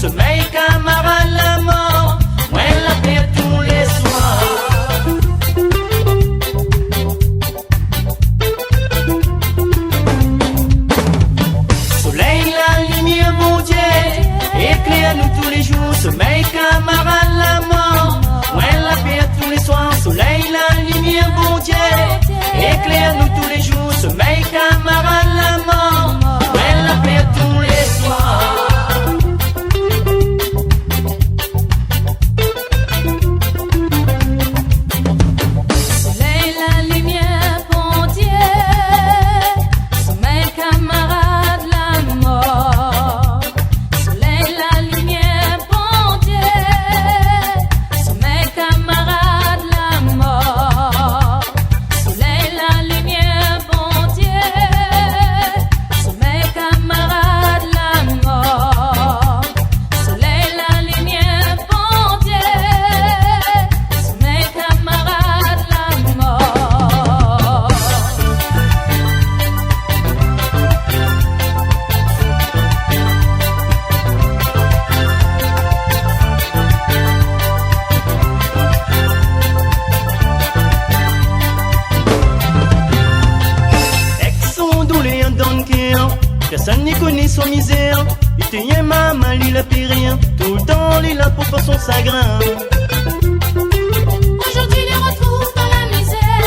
sommeil, camarade, la mort, moi la paix tous les soirs. Soleil, la lumière, mon Dieu, éclaire-nous tous les jours, sommeil, camarade, la mort, moi la paix tous les soirs. Soleil, la lumière, mon Dieu, éclaire-nous tous les jours, sommeil, camarade, la mort, moi la paix tous les soirs. Personne n'y connaît son misère. Il te y a maman, il a pris rien. Tout le temps, il a pour faire son chagrin. Aujourd'hui, les retrouve dans la misère.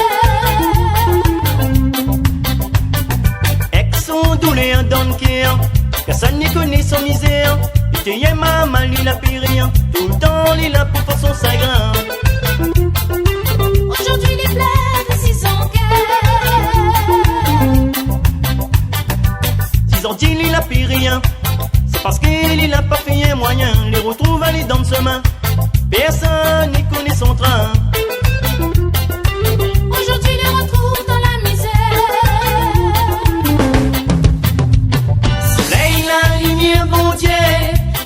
Ex-on doulé un Dunkerque. Personne n'y connaît son misère. Il te y a maman, il a pris rien. Tout le temps, il a pour faire son chagrin. Aujourd'hui, les plaies de 6 ans Il a pris rien, c'est parce qu'il a pas fait un moyen. Les retrouve aller dans ce main, personne n'y connaît son train. Aujourd'hui les retrouve dans la misère. Soleil, la lumière, bon Dieu,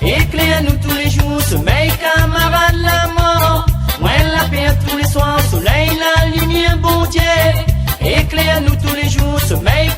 éclaire-nous tous les jours. Sommeil, camarade, la mort, moi la paix tous les soirs. Soleil, la lumière, bon Dieu, éclaire-nous tous les jours. Sommeil,